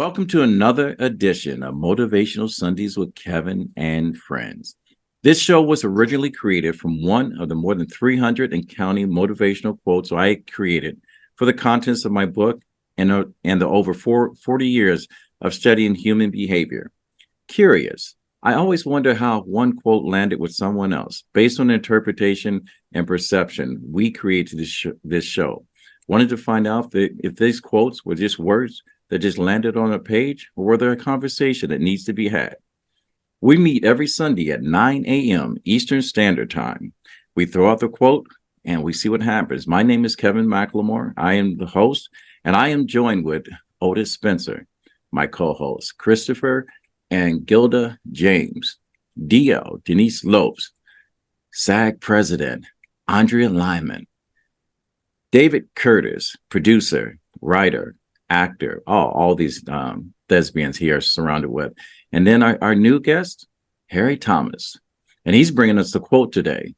Welcome to another edition of Motivational Sundays with Kevin and Friends. This show was originally created from one of the more than 300 and counting motivational quotes I created for the contents of my book and the over 40 years of studying human behavior. Curious, I always wonder how one quote landed with someone else based on the interpretation and perception we created this show. Wanted to find out if these quotes were just words that just landed on a page, or were there a conversation that needs to be had? We meet every Sunday at 9 a.m. Eastern Standard Time. We throw out the quote and we see what happens. My name is Kevin McLemore. I am the host, and I am joined with Otis Spencer, my co-hosts, Christopher and Gilda James, Dio, Denise Lopes, SAG President, Andrea Lyman, David Curtis, producer, writer, actor, all these thespians here are surrounded with. And then our new guest, Harry Thomas, and he's bringing us the quote today.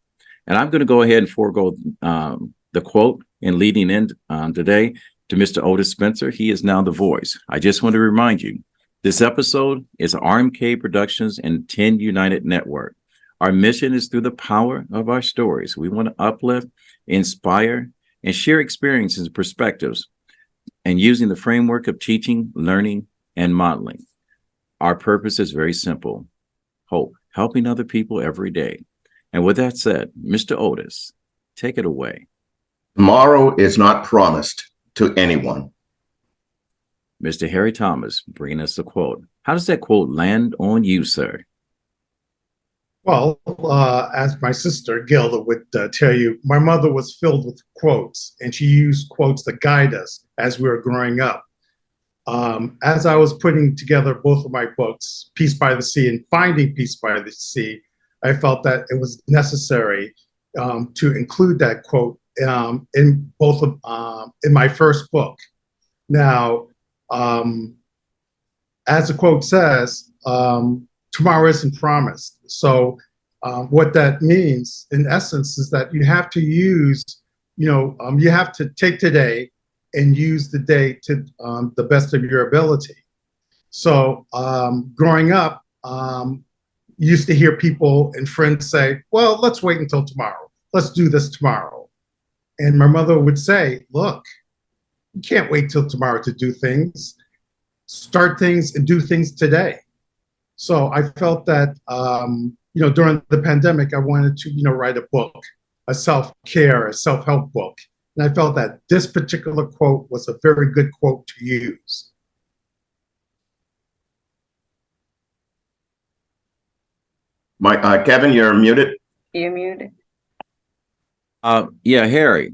And I'm going to go ahead and forego the quote and leading in today to Mr. Otis Spencer. He is now the voice. I just want to remind you, this episode is RMK Productions and 10 United Network. Our mission is through the power of our stories. We want to uplift, inspire, and share experiences and perspectives, and using the framework of teaching, learning, and modeling. Our purpose is very simple: hope, helping other people every day. And with that said, Mr. Otis, take it away. Tomorrow is not promised to anyone. Mr. Harry Thomas, bringing us the quote. How does that quote land on you, sir? Well, as my sister Gilda would tell you, my mother was filled with quotes, and she used quotes to guide us as we were growing up. As I was putting together both of my books, Peace by the Sea and Finding Peace by the Sea, I felt that it was necessary to include that quote in both of in my first book. Now, as the quote says, tomorrow isn't promised. So what that means, in essence, is that you have to use, you have to take today and use the day to the best of your ability. So growing up, used to hear people and friends say, well, let's wait until tomorrow. Let's do this tomorrow. And my mother would say, look, you can't wait till tomorrow to do things. Start things and do things today. So I felt that, during the pandemic, I wanted to, write a book, a self-care, a self-help book. And I felt that this particular quote was a very good quote to use. Kevin, you're muted. You're muted. Yeah, Harry.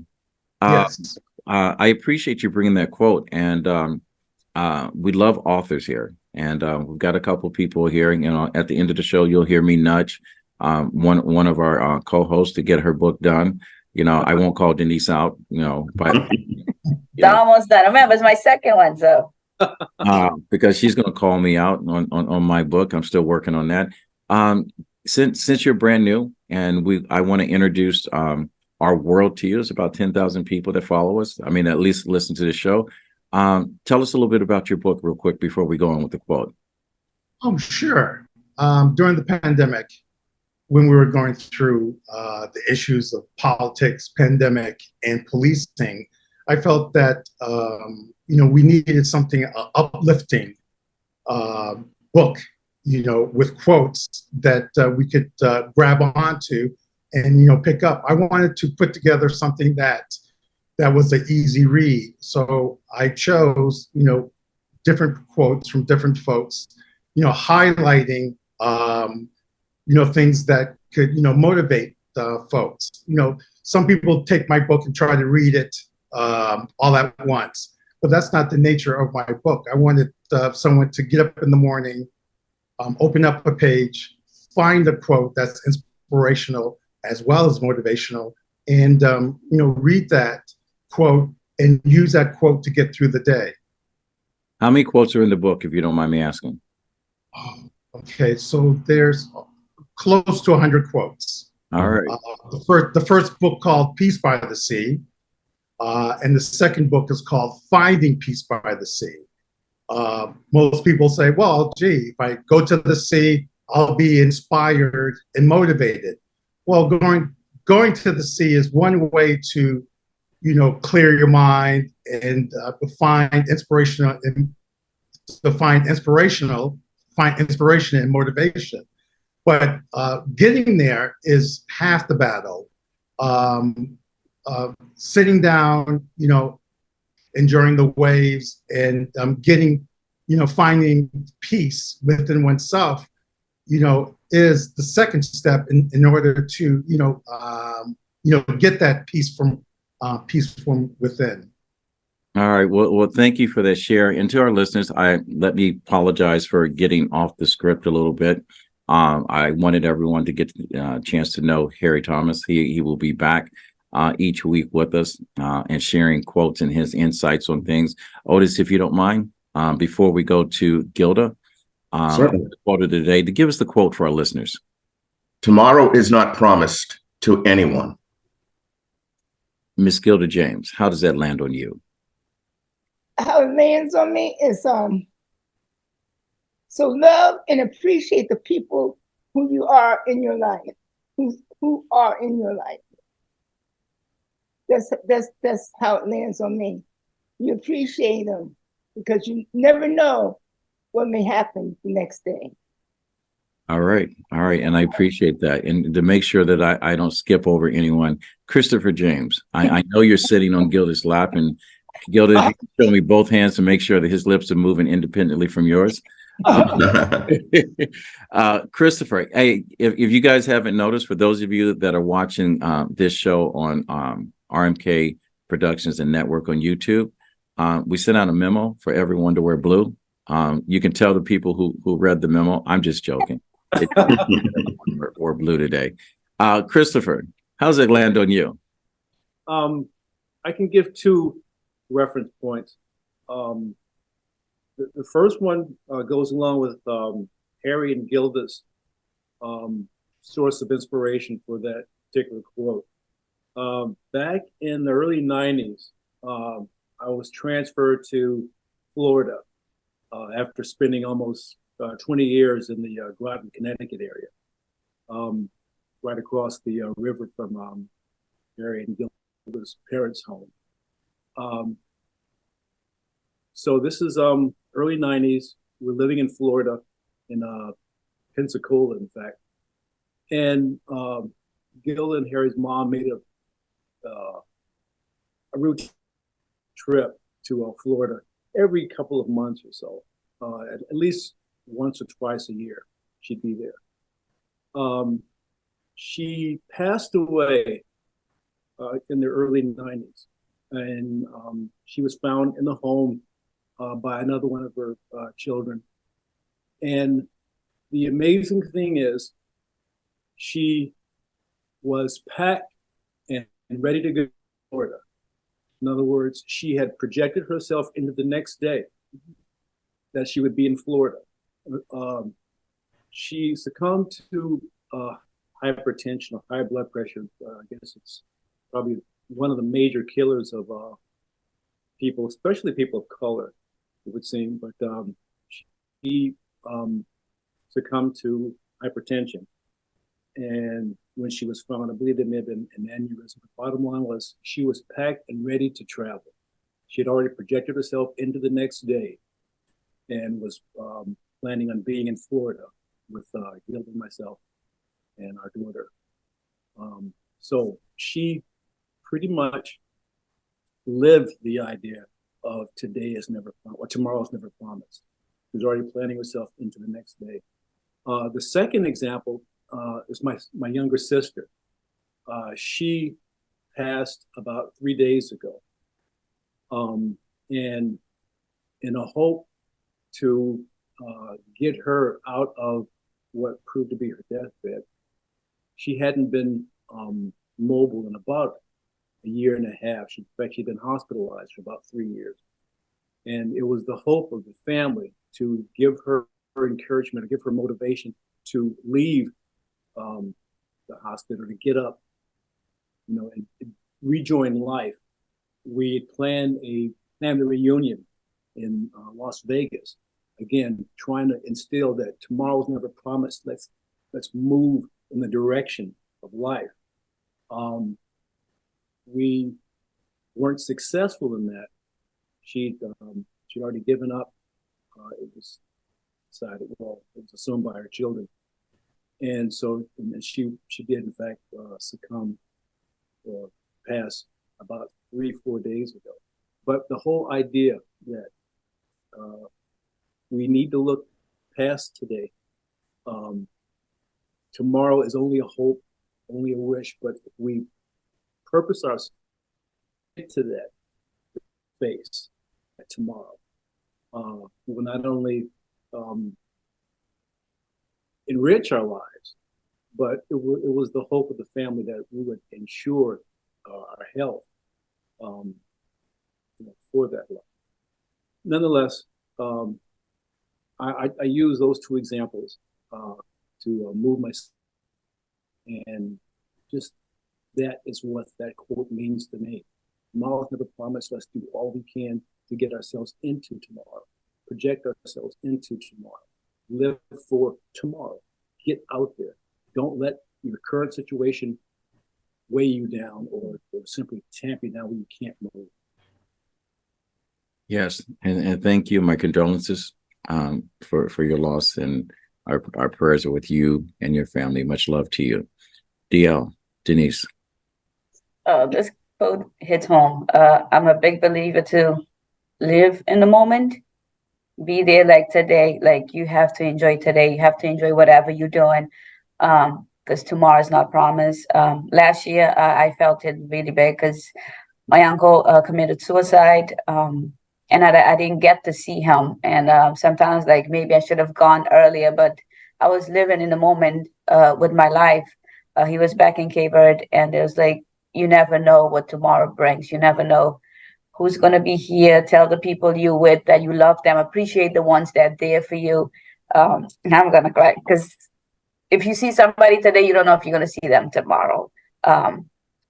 Yes. I appreciate you bringing that quote. And we love authors here. And we've got a couple people here. At the end of the show, you'll hear me nudge one of our co-hosts to get her book done. I won't call Denise out, but Almost done. Remember, it's my second one, so because she's going to call me out on my book. I'm still working on that. Since you're brand new, and I want to introduce our world to you. It's about 10,000 people that follow us. I mean, at least listen to the show. Tell us a little bit about your book real quick before we go on with the quote. Oh, sure. During the pandemic, when we were going through the issues of politics, pandemic, and policing, I felt that, we needed something, uplifting book, with quotes that we could grab onto and, pick up. I wanted to put together something that was an easy read. So I chose, different quotes from different folks, highlighting, things that could, motivate folks. Some people take my book and try to read it all at once, but that's not the nature of my book. I wanted someone to get up in the morning, open up a page, find a quote that's inspirational as well as motivational, and, read that quote and use that quote to get through the day. How many quotes are in the book, if you don't mind me asking? Okay, so there's close to 100 quotes. All right. The first book called Peace by the Sea, and the second book is called Finding Peace by the Sea. Most people say, well, gee, if I go to the sea, I'll be inspired and motivated. Well, going to the sea is one way to, clear your mind and find inspirational find inspiration and motivation. But getting there is half the battle. Sitting down, enjoying the waves and getting, finding peace within oneself, is the second step in order to, get that peace from within. All right. Well, thank you for that share. And to our listeners, let me apologize for getting off the script a little bit. I wanted everyone to get a chance to know Harry Thomas. He will be back each week with us and sharing quotes and his insights on things. Otis, if you don't mind, before we go to Gilda, the quote of the day, to give us the quote for our listeners. Tomorrow is not promised to anyone. Miss Gilda James, how does that land on you? How it lands on me is so love and appreciate the people who you are in your life, who are in your life. That's how it lands on me. You appreciate them because you never know what may happen the next day. All right. And I appreciate that. And to make sure that I don't skip over anyone, Christopher James, I know you're sitting on Gilda's lap, and Gilda, if you can show me both hands to make sure that his lips are moving independently from yours. Christopher, hey, if you guys haven't noticed, for those of you that are watching this show on RMK Productions and Network on YouTube, we sent out a memo for everyone to wear blue. You can tell the people who read the memo, I'm just joking. Or blue today. Christopher, how's it land on you? I can give two reference points. The first one goes along with Harry and Gilda's source of inspiration for that particular quote. Back in the early 90s, I was transferred to Florida after spending almost 20 years in the Groton, Connecticut area, right across the river from Harry and Gilda's parents' home. So this is early 90s. We're living in Florida, in Pensacola, in fact. And Gilda and Harry's mom made a routine trip to Florida every couple of months or so. At least once or twice a year, she'd be there. She passed away in the early 90s, and she was found in the home by another one of her children. And the amazing thing is, she was packed and ready to go to Florida. In other words, she had projected herself into the next day that she would be in Florida. She succumbed to hypertension or high blood pressure. I guess it's probably one of the major killers of people, especially people of color, it would seem. But she succumbed to hypertension. And when she was found, I believe there may have been an aneurysm. The bottom line was she was packed and ready to travel. She had already projected herself into the next day and was planning on being in Florida with Gilda and myself and our daughter. So she pretty much lived the idea of today is never or tomorrow is never promised. She was already planning herself into the next day. The second example is my younger sister. She passed about 3 days ago. And in a hope to get her out of what proved to be her deathbed, she hadn't been mobile in about a year and a half. In fact, she'd been hospitalized for about 3 years. And it was the hope of the family to give her encouragement, to give her motivation to leave the hospital, to get up, and rejoin life. We planned a family reunion in Las Vegas. Again, trying to instill that tomorrow's never promised. Let's move in the direction of life. We weren't successful in that. She'd already given up. It was decided, well, it was assumed by her children. And so she did, in fact, succumb or pass about 3-4 days ago. But the whole idea that we need to look past today. Tomorrow is only a hope, only a wish, but if we purpose ourselves to that space at tomorrow, we will not only enrich our lives, but it was the hope of the family that we would ensure our health for that life. Nonetheless, I use those two examples to move myself, and just that is what that quote means to me. Tomorrow's never promised. Let's do all we can to get ourselves into tomorrow, project ourselves into tomorrow, live for tomorrow, get out there. Don't let your current situation weigh you down or simply tamp you down when you can't move. Yes, and thank you. My condolences for your loss, and our prayers are with you and your family. Much love to you. DL, Denise. This quote hits home. I'm a big believer to live in the moment, be there like today. Like you have to enjoy today. You have to enjoy whatever you're doing, because tomorrow is not promised. Last year, I felt it really bad because my uncle committed suicide. And I didn't get to see him. And sometimes, like, maybe I should have gone earlier, but I was living in the moment with my life. He was back in Cape Verde, and it was like, you never know what tomorrow brings. You never know who's going to be here. Tell the people you with that you love them. Appreciate the ones that are there for you. And I'm going to cry because if you see somebody today, you don't know if you're going to see them tomorrow.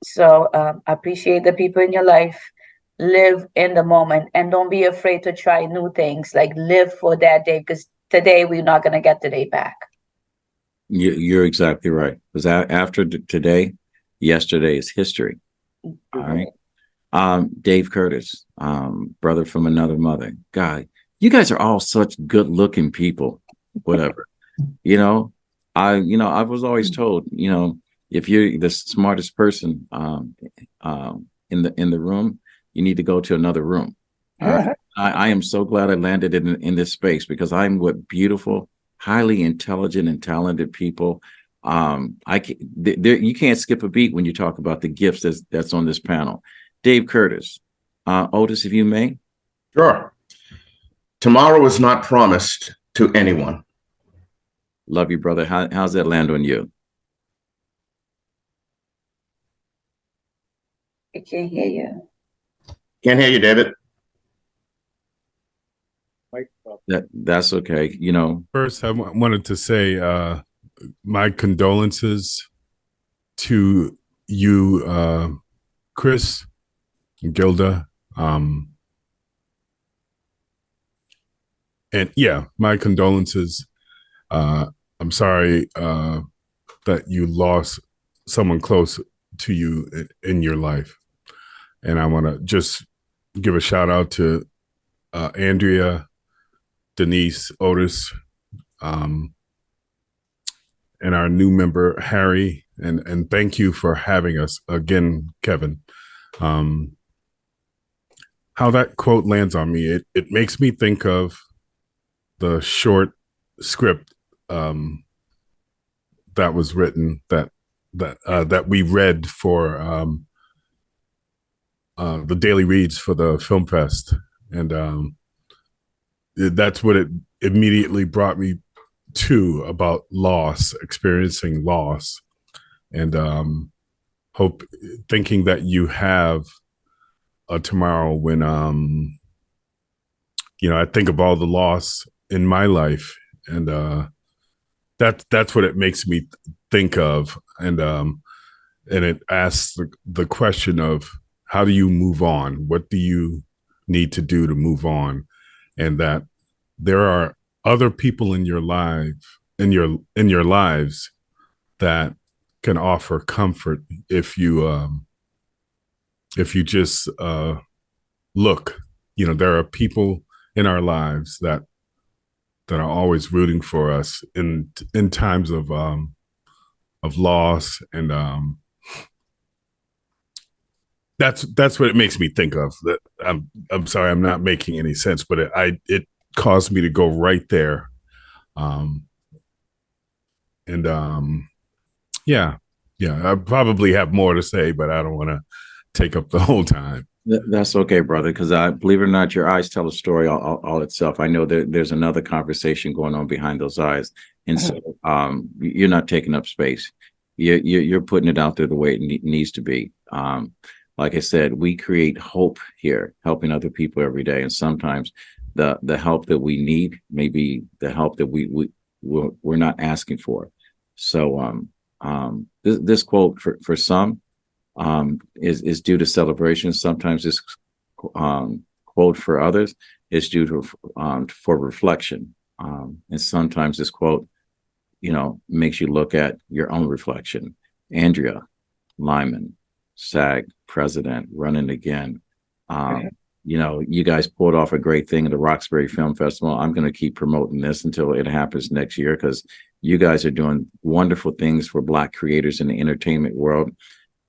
So appreciate the people in your life. Live in the moment, and don't be afraid to try new things. Like live for that day, because today we're not going to get today back. You're exactly right. Because after today, yesterday is history. All right. Dave Curtis, brother from another mother. God, you guys are all such good-looking people. Whatever. I was always told, if you're the smartest person in the room, you need to go to another room. I am so glad I landed in this space, because I'm with beautiful, highly intelligent and talented people. You can't skip a beat when you talk about the gifts that's on this panel. Dave Curtis, Otis, if you may. Sure. Tomorrow is not promised to anyone. Love you, brother. How's that land on you? I can't hear you. Can't hear you, David. That's okay. First, I wanted to say my condolences to you, Chris, Gilda, and yeah, my condolences. I'm sorry that you lost someone close to you in your life. And I want to just give a shout out to Andrea, Denise, Otis, and our new member, Harry. And thank you for having us again, Kevin. How that quote lands on me, it makes me think of the short script that was written that we read for the daily reads for the film fest, and that's what it immediately brought me to, about loss, experiencing loss, and thinking that you have a tomorrow when I think of all the loss in my life, and that's what it makes me think of, and it asks the question of, how do you move on? What do you need to do to move on? and that there are other people in your life, in your lives, that can offer comfort if you just look. You know, there are people in our lives that are always rooting for us in times of loss, and that's what it makes me think of. That I'm sorry, I'm not making any sense, but it caused me to go right there, and yeah, I probably have more to say, but I don't want to take up the whole time. That's okay, brother, because I believe it or not, your eyes tell a story all itself. I know there's another conversation going on behind those eyes. And so you're not taking up space. You're putting it out there the way it needs to be. Like I said, we create hope here, helping other people every day. And sometimes the help that we need may be the help that we're not asking for. So this quote for some is due to celebration. Sometimes this quote for others is due to for reflection. And sometimes this quote, makes you look at your own reflection. Andrea Lyman, SAG president, running again. You guys pulled off a great thing at the Roxbury Film Festival. I'm going to keep promoting this until it happens next year, because you guys are doing wonderful things for Black creators in the entertainment world.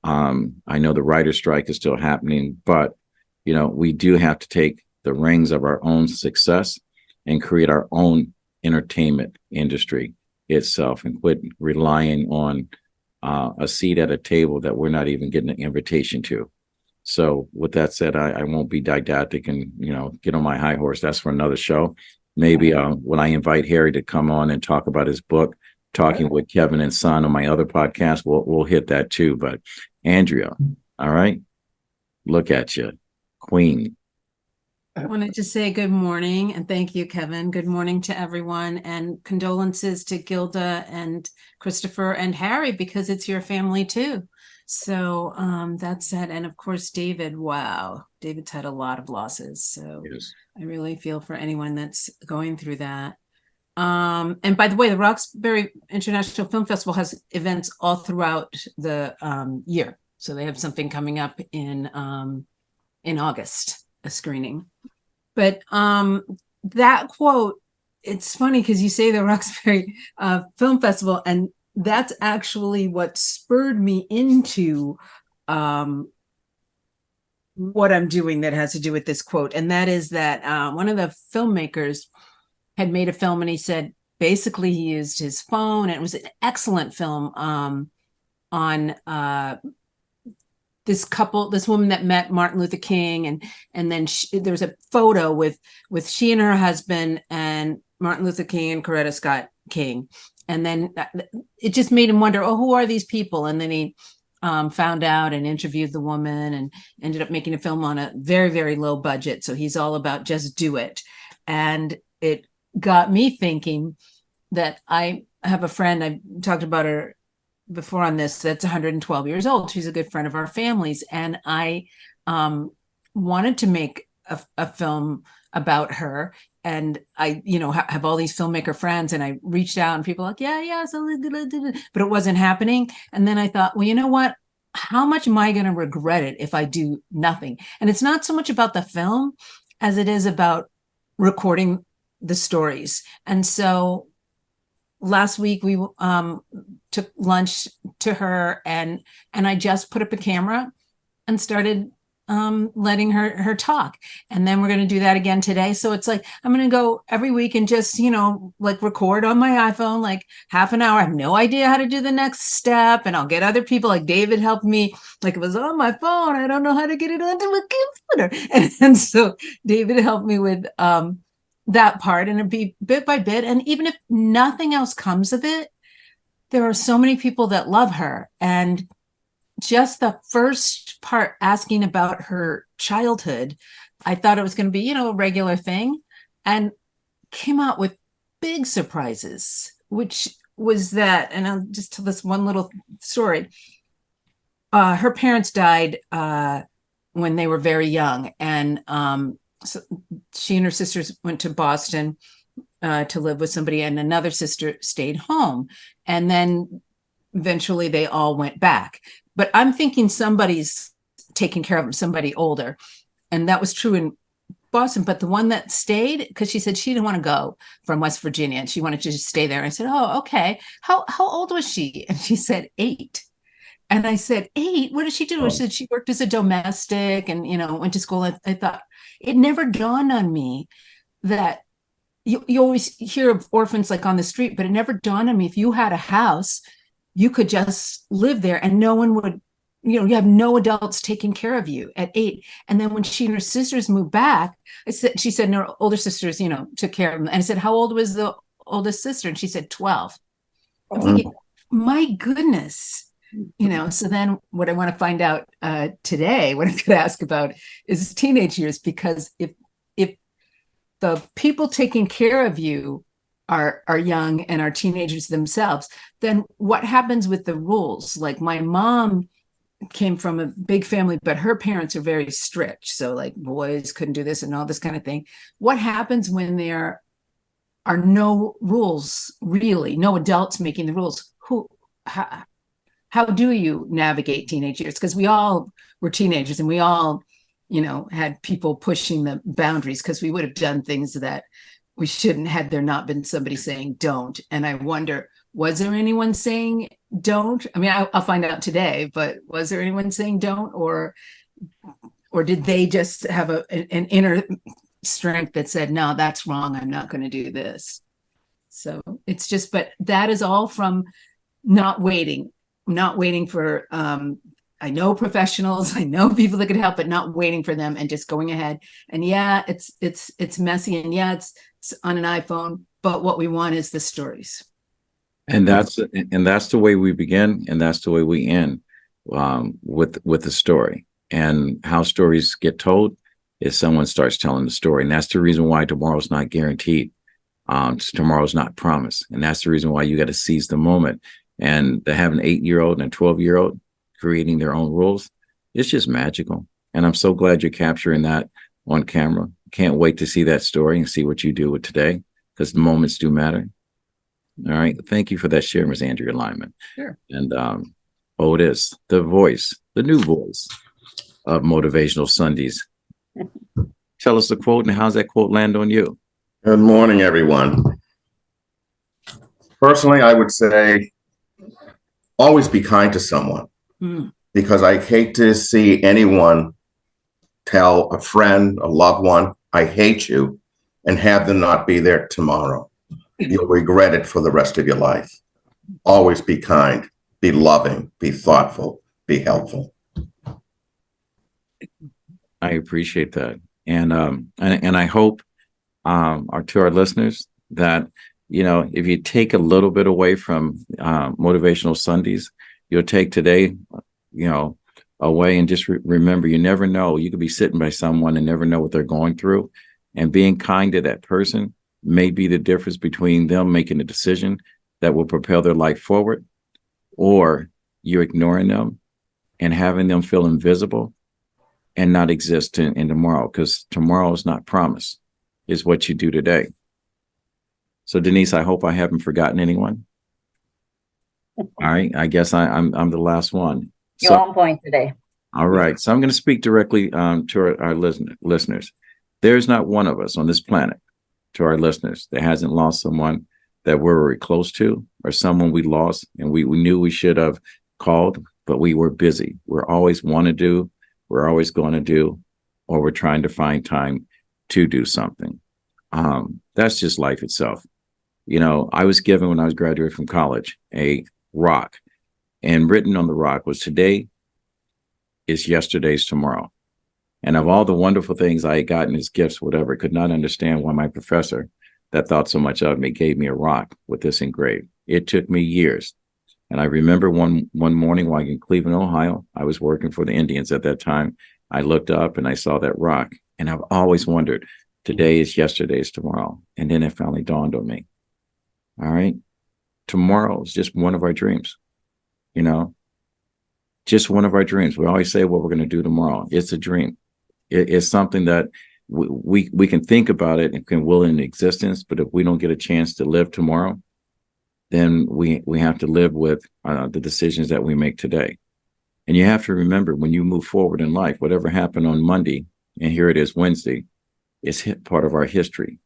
I know the writer's strike is still happening, but we do have to take the reins of our own success and create our own entertainment industry itself, and quit relying on a seat at a table that we're not even getting an invitation to. So with that said, I won't be didactic and get on my high horse. That's for another show. Maybe when I invite Harry to come on and talk about his book, Talking with Kevin and Son, on my other podcast, we'll hit that too. But Andrea, all right, look at you, Queen. I wanted to say good morning and thank you, Kevin. Good morning to everyone, and condolences to Gilda and Christopher and Harry, because it's your family too. So that said, and of course, David, wow, David's had a lot of losses. So yes. I really feel for anyone that's going through that. And by the way, the Roxbury International Film Festival has events all throughout the year. So they have something coming up in August, a screening. But that quote, it's funny because you say the Roxbury Film Festival, and that's actually what spurred me into what I'm doing that has to do with this quote. And that is that one of the filmmakers had made a film, and he said, basically he used his phone, and it was an excellent film on this woman that met Martin Luther King, and then there was a photo with she and her husband and Martin Luther King and Coretta Scott King. And then it just made him wonder, who are these people? And then he found out and interviewed the woman and ended up making a film on a very, very low budget. So he's all about just do it. And it got me thinking that I have a friend, I talked about her before on this, that's 112 years old. She's a good friend of our family's. And I wanted to make a film about her. And I, have all these filmmaker friends, and I reached out, and people were like, yeah, so, but it wasn't happening. And then I thought, well, you know what? How much am I going to regret it if I do nothing? And it's not so much about the film as it is about recording the stories. And so last week we took lunch to her, and I just put up a camera and started letting her talk. And then we're going to do that again today. So it's like, I'm going to go every week and just, record on my iPhone, like half an hour. I have no idea how to do the next step. And I'll get other people, like David helped me, like it was on my phone. I don't know how to get it onto my computer. And so David helped me with that part, and it'd be bit by bit. And even if nothing else comes of it, there are so many people that love her. And just the first part, asking about her childhood, I thought it was going to be, a regular thing, and came out with big surprises, which was that, and I'll just tell this one little story. Her parents died when they were very young, and so she and her sisters went to Boston to live with somebody, and another sister stayed home. And then eventually they all went back. But I'm thinking somebody's taking care of them, somebody older. And that was true in Boston. But the one that stayed, because she said she didn't want to go from West Virginia and she wanted to just stay there. I said, oh, okay. How old was she? And she said 8. And I said, 8? What did she do? She said she worked as a domestic and, went to school. I thought, it never dawned on me that you always hear of orphans like on the street, but it never dawned on me, if you had a house, you could just live there and no one would, you have no adults taking care of you at 8. And then when she and her sisters moved back, she said her older sisters, took care of them. And I said, how old was the oldest sister? And she said 12. I'm thinking, my goodness. So then what I want to find out today, what I'm going to ask about is teenage years, because if the people taking care of you are young and are teenagers themselves, then what happens with the rules? Like my mom came from a big family, but her parents are very strict. So like boys couldn't do this and all this kind of thing. What happens when there are no rules, really, no adults making the rules? How do you navigate teenage years? Because we all were teenagers and we all, had people pushing the boundaries, because we would have done things that we shouldn't had there not been somebody saying don't. And I wonder, was there anyone saying don't? I mean, I'll find out today, but was there anyone saying don't, or did they just have an inner strength that said, no, that's wrong, I'm not going to do this? So it's just, but that is all from not waiting for, I know professionals, I know people that could help, but not waiting for them and just going ahead. And yeah, it's messy, and yeah, it's on an iPhone, but what we want is the stories. And that's the way we begin, and that's the way we end, with the story. And how stories get told is someone starts telling the story, and that's the reason why tomorrow's not guaranteed. Tomorrow's not promised, and that's the reason why you got to seize the moment. And to have an 8-year-old and a 12-year-old creating their own rules, it's just magical. And I'm so glad you're capturing that on camera. Can't wait to see that story and see what you do with today, because the moments do matter. All right. Thank you for that share, Ms. Andrea Lyman. Sure. And Otis, the voice, the new voice of Motivational Sundays. Tell us the quote, and how's that quote land on you? Good morning, everyone. Personally, I would say always be kind to someone, because I hate to see anyone tell a friend, a loved one, I hate you, and have them not be there tomorrow. You'll regret it for the rest of your life. Always be kind, be loving, be thoughtful, be helpful. I appreciate that. And I hope to our listeners that, if you take a little bit away from Motivational Sundays, you'll take today, away, and just remember, you never know. You could be sitting by someone and never know what they're going through. And being kind to that person may be the difference between them making a decision that will propel their life forward, or you ignoring them and having them feel invisible and not exist in tomorrow, because tomorrow is not promised. It's what you do today. So Denise, I hope I haven't forgotten anyone. All right. I guess I'm the last one. You're on point today. All right. So I'm going to speak directly to our listeners. There's not one of us on this planet, to our listeners, that hasn't lost someone that we're very close to, or someone we lost and we knew we should have called, but we were busy. We're always want to do, we're always going to do, or we're trying to find time to do something. That's just life itself. I was given, when I was graduating from college, a rock, and written on the rock was, today is yesterday's tomorrow. And of all the wonderful things I had gotten as gifts, whatever, could not understand why my professor that thought so much of me gave me a rock with this engraved. It took me years. And I remember one morning while in Cleveland, Ohio, I was working for the Indians at that time. I looked up and I saw that rock, and I've always wondered, today is yesterday's tomorrow. And then it finally dawned on me. All right. Tomorrow is just one of our dreams, just one of our dreams. We always say what we're going to do tomorrow. It's a dream. It's something that we can think about it and can will it into existence, but if we don't get a chance to live tomorrow, then we have to live with the decisions that we make today. And you have to remember, when you move forward in life, whatever happened on Monday, and here it is Wednesday, it's part of our history.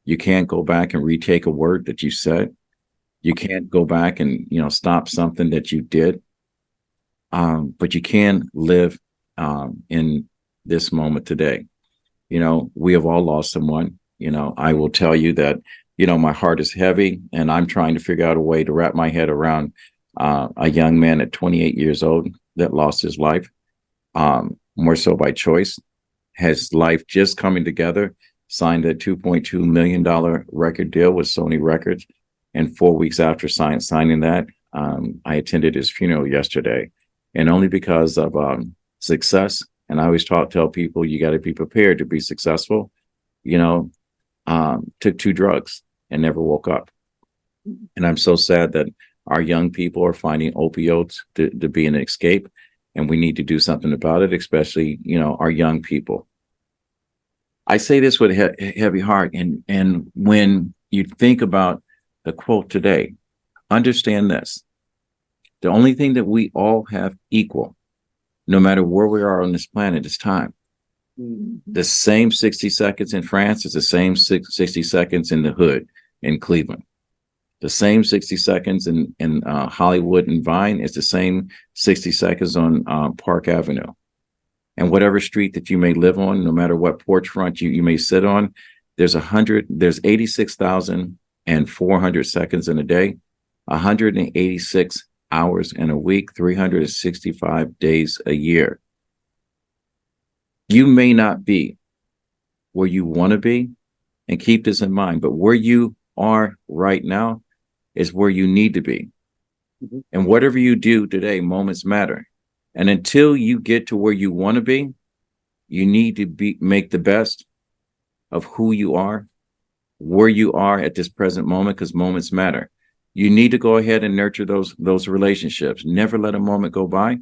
You can't go back and retake a word that you said. You can't go back and, stop something that you did. But you can live in this moment today. We have all lost someone. I will tell you that, my heart is heavy, and I'm trying to figure out a way to wrap my head around a young man at 28 years old that lost his life, more so by choice. Has life just coming together, signed a $2.2 million record deal with Sony Records. And 4 weeks after signing that, I attended his funeral yesterday. And only because of success, and I always tell people, you got to be prepared to be successful, took 2 drugs and never woke up. And I'm so sad that our young people are finding opioids to be an escape, and we need to do something about it, especially, our young people. I say this with a heavy heart. And when you think about the quote today, understand this: the only thing that we all have equal, no matter where we are on this planet, is time. The same 60 seconds in France is the same 60 seconds in the hood in Cleveland. The same 60 seconds in Hollywood and Vine is the same 60 seconds on Park Avenue. And whatever street that you may live on, no matter what porch front you may sit on, there's 86,400 seconds in a day, 186 hours in a week, 365 days a year. You may not be where you want to be, and keep this in mind, but where you are right now is where you need to be. Mm-hmm. And whatever you do today, moments matter. And until you get to where you want to be, you need to make the best of who you are, where you are at this present moment, because moments matter. You need to go ahead and nurture those relationships. Never let a moment go by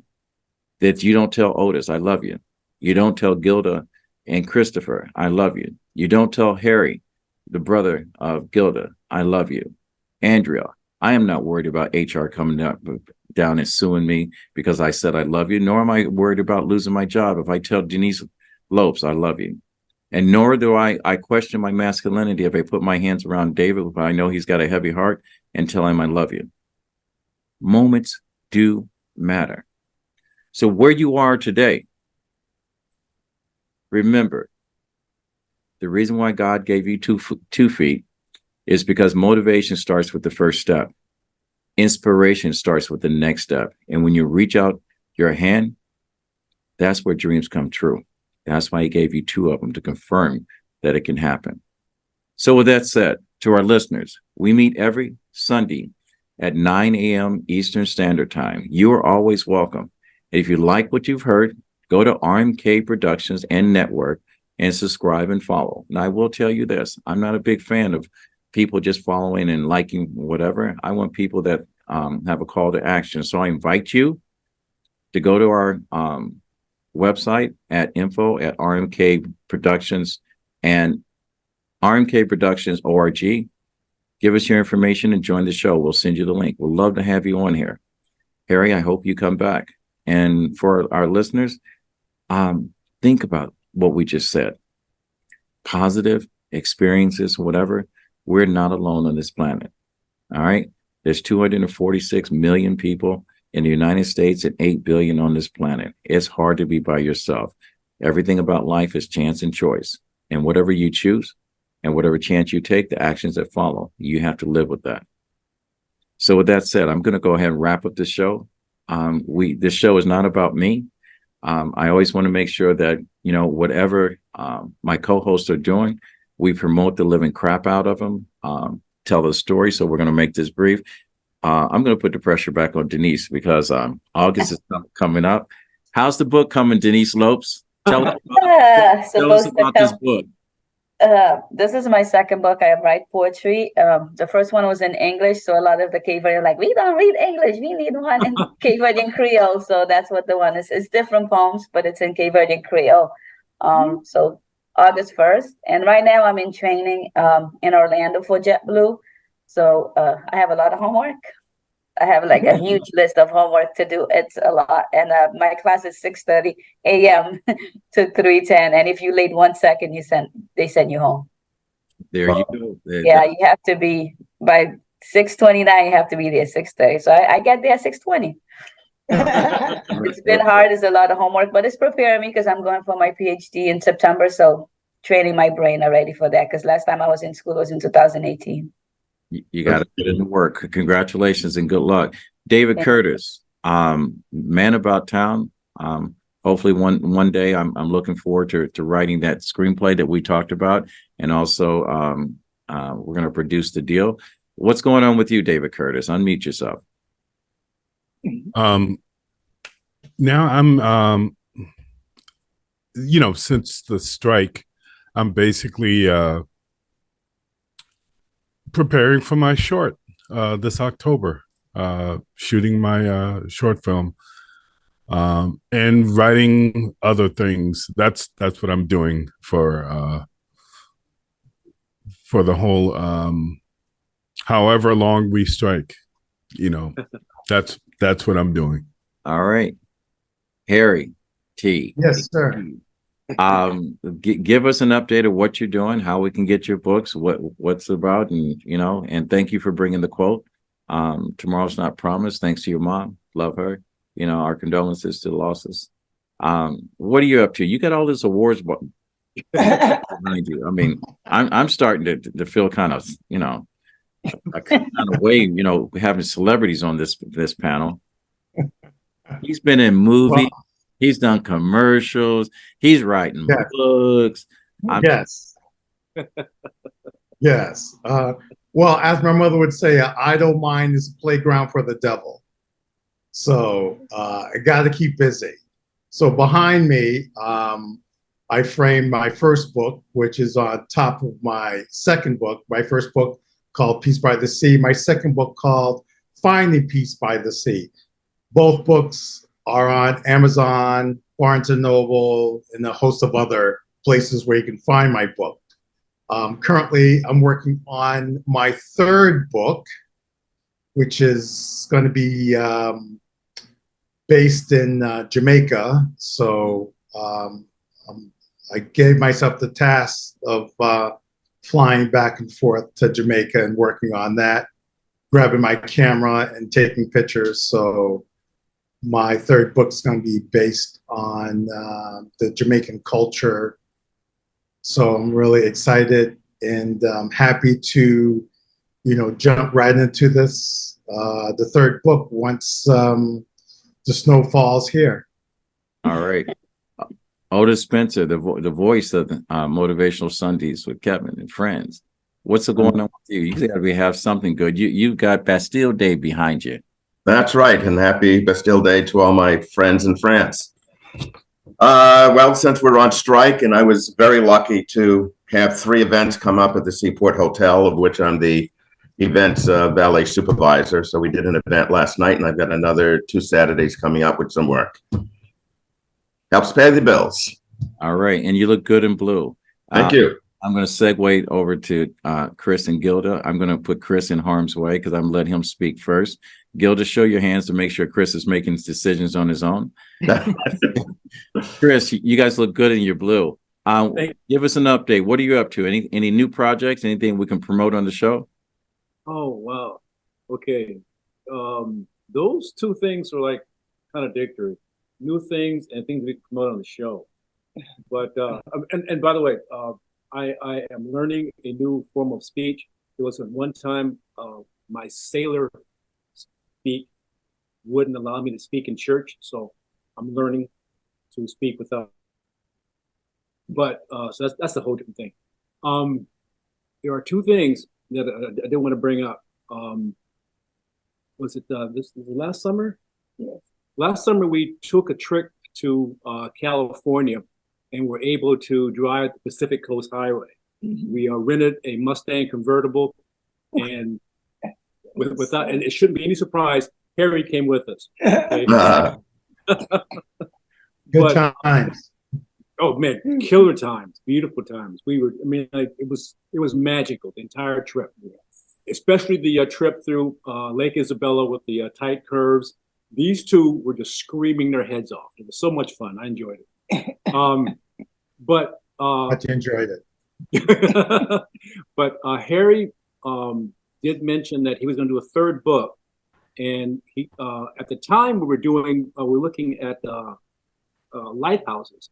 that you don't tell Otis, I love you. You don't tell Gilda and Christopher, I love you. You don't tell Harry, the brother of Gilda, I love you. Andrea, I am not worried about HR coming down and suing me because I said I love you, nor am I worried about losing my job if I tell Denise Lopes I love you. And nor do I question my masculinity if I put my hands around David, if I know he's got a heavy heart, and tell him I love you. Moments do matter. So where you are today, remember, the reason why God gave you 2 feet is because motivation starts with the first step. Inspiration starts with the next step. And when you reach out your hand, that's where dreams come true. That's why he gave you 2 of them, to confirm that it can happen. So with that said, to our listeners, we meet every Sunday at 9 a.m. Eastern Standard Time. You are always welcome. And if you like what you've heard, go to RMK Productions and Network and subscribe and follow. Now, I will tell you this. I'm not a big fan of people just following and liking whatever. I want people that have a call to action. So I invite you to go to our website at info@RMK Productions and RMK Productions ORG. Give us your information and join the show. We'll send you the link. We'd love to have you on here. Harry, I hope you come back. And for our listeners, think about what we just said. Positive experiences, whatever. We're not alone on this planet. All right. There's 246 million people in the United States and 8 billion on this planet. It's hard to be by yourself. Everything about life is chance and choice. And whatever you choose and whatever chance you take, the actions that follow, you have to live with that. So with that said, I'm going to go ahead and wrap up the show. This show is not about me. I always want to make sure that, whatever my co-hosts are doing, we promote the living crap out of them, tell the story. So we're going to make this brief. I'm going to put the pressure back on Denise because August is coming up. How's the book coming, Denise Lopes? Tell us about this book. This is my second book. I write poetry. The first one was in English, so a lot of the Cape Verdean are like, we don't read English. We need one in Cape Verdean Creole. So that's what the one is. It's different poems, but it's in Cape Verdean Creole. So August 1st. And right now I'm in training in Orlando for JetBlue. So I have a lot of homework. I have like a huge list of homework to do. It's a lot. And my class is 6:30 a.m. to 3:10. And if you late 1 second, they send you home. There you go. Yeah, you have to be by 6:29, you have to be there 6:30. So I get there at 6:20. It's been hard. It's a lot of homework, but it's preparing me because I'm going for my PhD in September. So training my brain already for that, because last time I was in school was in 2018. You got to put in the work. Congratulations and good luck. David Curtis, Man About Town. Hopefully one day I'm looking forward to writing that screenplay that we talked about. And also we're going to produce the deal. What's going on with you, David Curtis? Unmute yourself. Now I'm, since the strike, I'm basically preparing for my short this October, shooting my short film and writing other things. That's what I'm doing for the whole however long we strike. That's what I'm doing. All right. Harry T. Yes, sir. Give us an update of what you're doing, how we can get your books, what's about, and and thank you for bringing the quote. Tomorrow's not promised. Thanks to your mom. Love her. Our condolences to the losses. What are you up to? You got all this awards behind you. I mean, I'm starting to feel kind of, a kind of way, having celebrities on this panel. He's been in movies. Well, he's done commercials. He's writing books. Yes. Yes. Well, as my mother would say, an idle mind is a playground for the devil. So I got to keep busy. So behind me, I framed my first book, which is on top of my second book. My first book called Peace by the Sea. My second book called Finding Peace by the Sea. Both books are on Amazon, Barnes & Noble, and a host of other places where you can find my book. Currently, I'm working on my third book, which is going to be based in Jamaica. So I gave myself the task of flying back and forth to Jamaica and working on that, grabbing my camera and taking pictures. So my third book is going to be based on the Jamaican culture. So I'm really excited and happy to, jump right into this, the third book once the snow falls here. All right. Otis Spencer, the voice of Motivational Sundays with Kevin and friends. What's going on with you? You got to have something good. You've got Bastille Day behind you. That's right. And happy Bastille Day to all my friends in France. Well, since we're on strike, and I was very lucky to have 3 events come up at the Seaport Hotel, of which I'm the events valet supervisor. So we did an event last night, and I've got another 2 Saturdays coming up with some work. Helps pay the bills. All right. And you look good in blue. Thank you. I'm going to segue over to Chris and Gilda. I'm going to put Chris in harm's way because I'm going to let him speak first. Gilda, show your hands to make sure Chris is making decisions on his own. Chris, you guys look good in your blue. Give us an update. What are you up to? Any new projects? Anything we can promote on the show? Oh, wow. Okay. Those 2 things are like contradictory. New things and things we can promote on the show. But and by the way, I am learning a new form of speech. There was one time my sailor speak wouldn't allow me to speak in church, so I'm learning to speak without. But so that's a whole different thing. There are 2 things that I did want to bring up. Was it this last summer? Yes. Last summer, we took a trip to California and were able to drive the Pacific Coast Highway. Mm-hmm. We rented a Mustang convertible, and without, and it shouldn't be any surprise, Harry came with us. Okay? Good times. Oh man, killer times, beautiful times. We were, I mean, like, it was magical the entire trip, especially the trip through Lake Isabella with the tight curves. These two were just screaming their heads off. It was so much fun. I enjoyed it. But But you enjoyed it. but Harry did mention that he was going to do a third book, and he at the time we were looking at lighthouses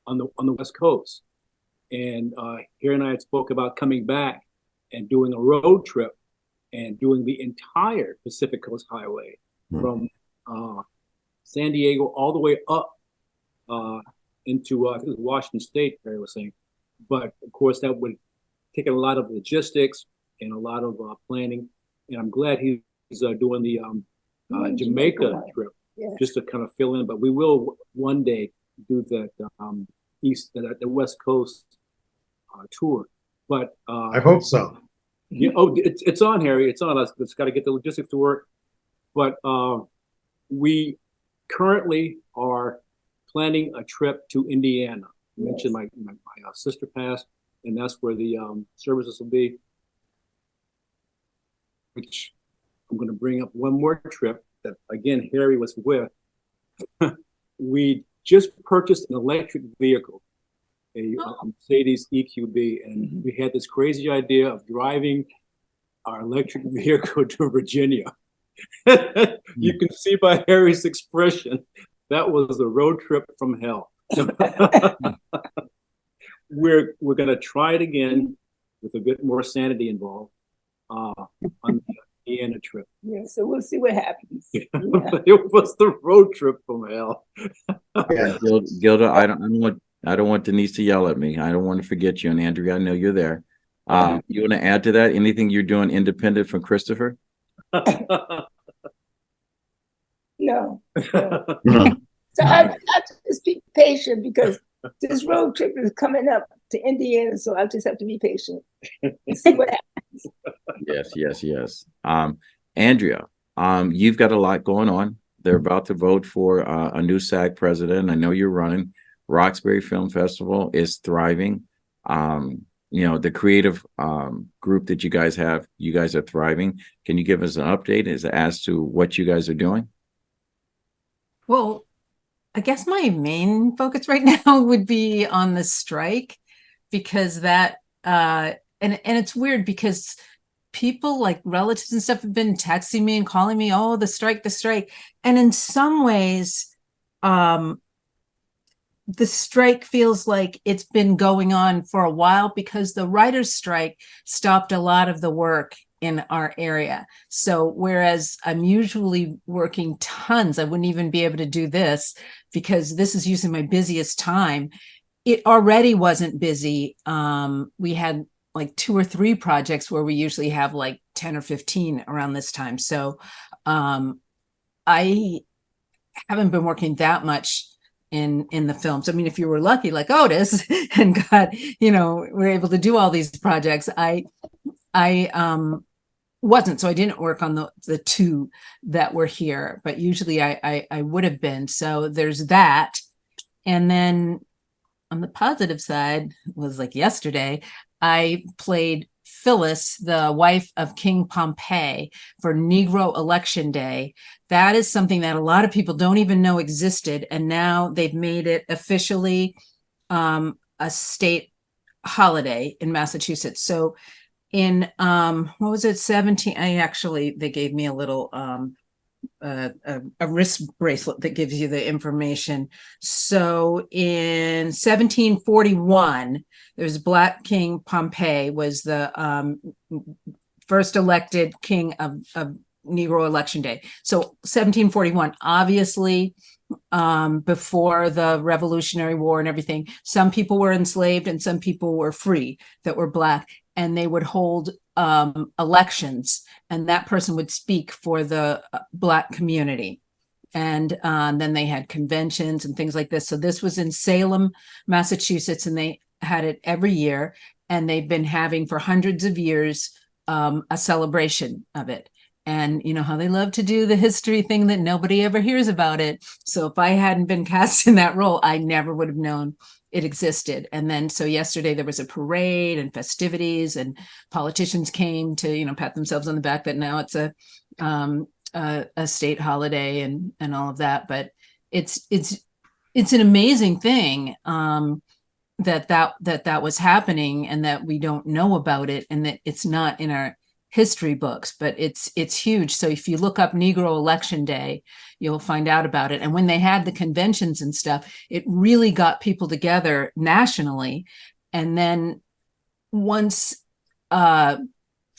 on the West Coast, and Harry and I had spoke about coming back and doing a road trip and doing the entire Pacific Coast Highway from San Diego all the way up into I think it was Washington State, Harry was saying. But of course, that would take a lot of logistics and a lot of planning. And I'm glad he's doing the Jamaica trip, just to kind of fill in. But we will one day do that the West Coast tour. But I hope so. yeah, oh, it's on, Harry. It's on us. It's got to get the logistics to work. But we currently are planning a trip to Indiana. I mentioned my sister passed, and that's where the services will be. Which I'm going to bring up one more trip that, again, Harry was with. We just purchased an electric vehicle, a Mercedes EQB, and we had this crazy idea of driving our electric vehicle to Virginia. You can see by Harry's expression, that was the road trip from hell. We're going to try it again with a bit more sanity involved on the Indiana trip. Yeah, so we'll see what happens. Yeah. It was the road trip from hell. Yeah. Gilda, I don't want Denise to yell at me. I don't want to forget you. And Andrea, I know you're there. You want to add to that? Anything you're doing independent from Christopher? No. So I have to just be patient because this road trip is coming up to Indiana, so I just have to be patient and see what happens. Yes. Andrea, you've got a lot going on. They're about to vote for a new SAG president. I know you're running. Roxbury Film Festival is thriving. The creative group that you guys have, you guys are thriving. Can you give us an update as to what you guys are doing? Well, I guess my main focus right now would be on the strike, because that and it's weird because people like relatives and stuff have been texting me and calling me, oh, the strike. And in some ways, the strike feels like it's been going on for a while because the writers' strike stopped a lot of the work in our area. So whereas I'm usually working tons, I wouldn't even be able to do this because this is usually my busiest time. It already wasn't busy. We had like 2 or 3 projects where we usually have like 10 or 15 around this time. So I haven't been working that much in the films. I mean, if you were lucky like Otis and we're able to do all these projects, I wasn't, so I didn't work on the 2 that were here, but usually I would have been. So there's that. And then on the positive side was like yesterday, I played Phyllis, the wife of King Pompey, for Negro Election Day. That is something that a lot of people don't even know existed. And now they've made it officially a state holiday in Massachusetts. So in what was it, 17, they gave me a little a wrist bracelet that gives you the information. So in 1741, there's Black King Pompey was the first elected king of Negro Election Day. So 1741, obviously before the Revolutionary War and everything, some people were enslaved and some people were free that were Black, and they would hold elections, and that person would speak for the Black community. And then they had conventions and things like this. So this was in Salem, Massachusetts, and they had it every year, and they've been having for hundreds of years a celebration of it. And you know how they love to do the history thing that nobody ever hears about it. So if I hadn't been cast in that role, I never would have known it existed. And then so yesterday there was a parade and festivities, and politicians came to, you know, pat themselves on the back that now it's a state holiday and all of that. But it's an amazing thing that was happening, and that we don't know about it, and that it's not in our history books, but it's huge. So if you look up Negro Election Day, you'll find out about it. And when they had the conventions and stuff, it really got people together nationally. And then once after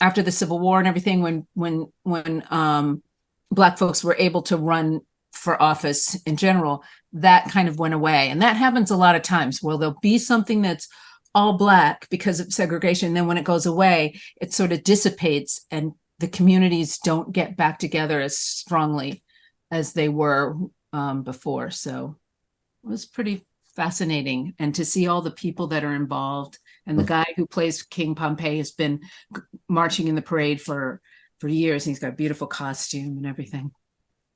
the Civil War and everything, when Black folks were able to run for office in general, that kind of went away. And that happens a lot of times, where there'll be something that's all Black because of segregation. And then when it goes away, it sort of dissipates, and the communities don't get back together as strongly as they were before. So it was pretty fascinating. And to see all the people that are involved, and the guy who plays King Pompey has been marching in the parade for years. He's got a beautiful costume and everything.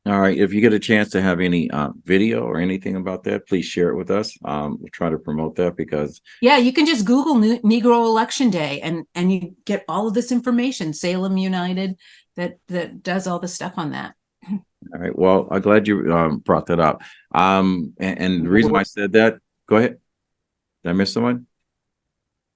All right. If you get a chance to have any video or anything about that, please share it with us. We'll try to promote that, because you can just Google Negro Election Day and you get all of this information. Salem United that does all the stuff on that. All right. Well, I'm glad you brought that up. And the reason why I said that, go ahead. Did I miss someone?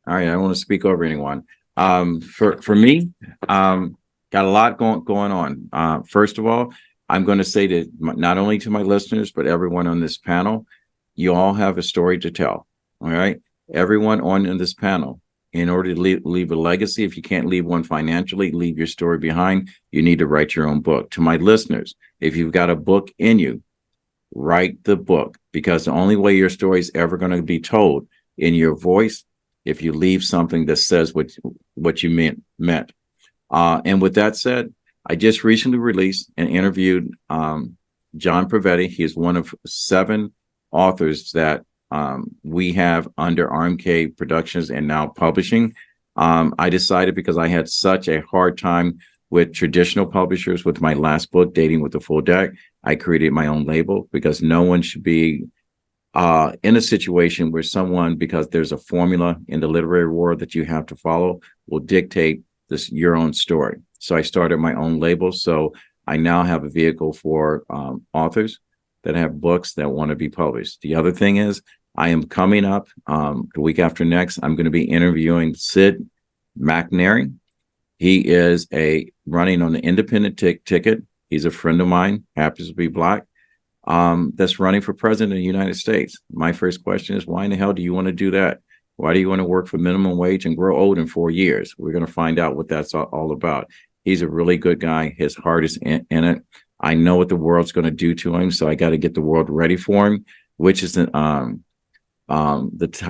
All right. I don't want to speak over anyone. For me, got a lot going on. First of all, I'm going to say that not only to my listeners, but everyone on this panel, you all have a story to tell. All right. Everyone on this panel, in order to leave a legacy, if you can't leave one financially, leave your story behind. You need to write your own book. To my listeners, if you've got a book in you, write the book, because the only way your story is ever going to be told in your voice, if you leave something that says what you meant. And with that said, I just recently released and interviewed John Pavetti. He is one of 7 authors that we have under RMK Productions and now publishing. I decided, because I had such a hard time with traditional publishers with my last book, Dating with the Full Deck, I created my own label, because no one should be in a situation where someone, because there's a formula in the literary world that you have to follow, will dictate your own story. So I started my own label. So I now have a vehicle for authors that have books that want to be published. The other thing is, I am coming up the week after next. I'm going to be interviewing Sid McNary. He is running on the independent ticket. He's a friend of mine, happens to be Black, that's running for president of the United States. My first question is, why in the hell do you want to do that? Why do you want to work for minimum wage and grow old in 4 years? We're going to find out what that's all about. He's a really good guy. His heart is in it. I know what the world's going to do to him, so I got to get the world ready for him, which is the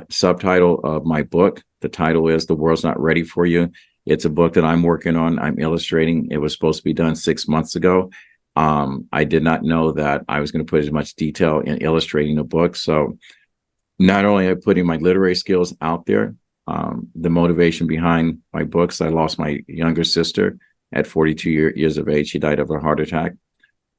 subtitle of my book. The title is The World's Not Ready for You. It's a book that I'm working on. I'm illustrating. It was supposed to be done 6 months ago. I did not know that I was going to put as much detail in illustrating the book. So not only am I putting my literary skills out there, the motivation behind my books, I lost my younger sister at 42 years of age. She died of a heart attack.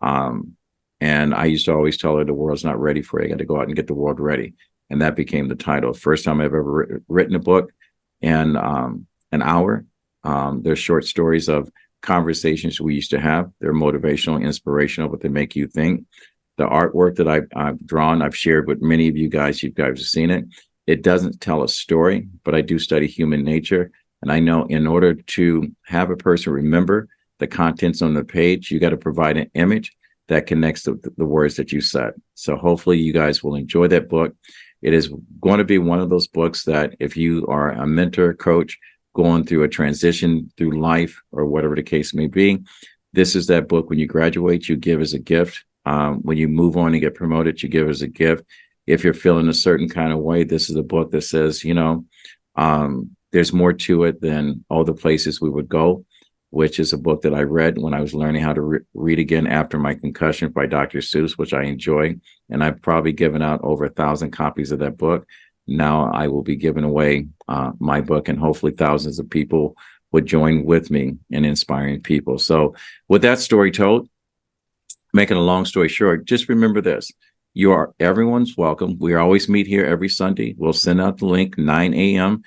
And I used to always tell her, the world's not ready for you. I got to go out and get the world ready. And that became the title. First time I've ever written a book in an hour. They're short stories of conversations we used to have. They're motivational, inspirational, but they make you think. The artwork that I've drawn, I've shared with many of you guys. You guys have seen it. It doesn't tell a story, but I do study human nature. And I know in order to have a person remember the contents on the page, you got to provide an image that connects to the words that you said. So hopefully you guys will enjoy that book. It is going to be one of those books that if you are a mentor, coach, going through a transition through life or whatever the case may be, this is that book. When you graduate, you give as a gift. When you move on and get promoted, you give as a gift. If you're feeling a certain kind of way, this is a book that says, there's more to it than all the places we would go, which is a book that I read when I was learning how to read again after my concussion by Dr. Seuss, which I enjoy. And I've probably given out over 1,000 copies of that book. Now I will be giving away my book, and hopefully thousands of people would join with me in inspiring people. So with that story told, making a long story short, just remember this. Everyone's welcome. We always meet here every Sunday. We'll send out the link 9 a.m.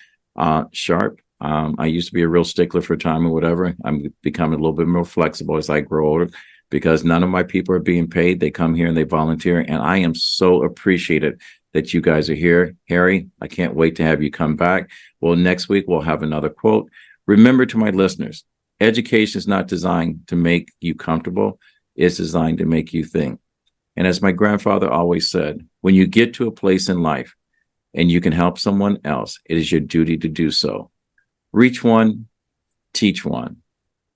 Sharp. I used to be a real stickler for time or whatever. I'm becoming a little bit more flexible as I grow older because none of my people are being paid. They come here and they volunteer. And I am so appreciated that you guys are here. Harry, I can't wait to have you come back. Well, next week we'll have another quote. Remember, to my listeners, education is not designed to make you comfortable. It's designed to make you think. And as my grandfather always said, when you get to a place in life and you can help someone else, it is your duty to do so. Reach one, teach one.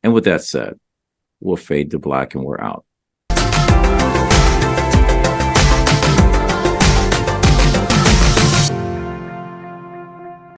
And with that said, we'll fade to black and we're out.